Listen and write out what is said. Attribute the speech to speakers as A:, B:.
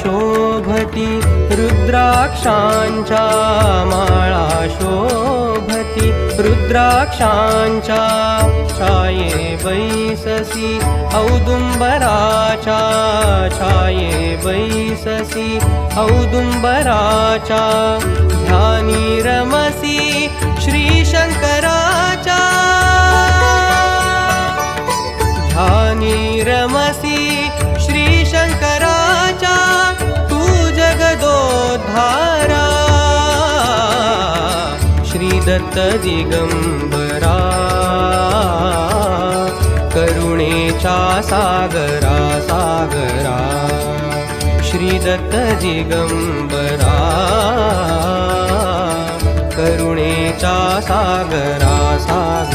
A: शोभती रुद्राक्षांच्या माळा शोभती रुद्राक्षांच्या छाये बैससी औदुंबराच्या छाये बैससी औदुंबराच्या ध्यानी रमसी श्री शंकराच्या ध्यानी रमसी श्री शंकराच्या तू जगदोद्धारा श्री दत्त दिगंबरा करुणेचा सागरा सागरा श्री दत्त दिगंबरा करुणेचा सागरा सागरा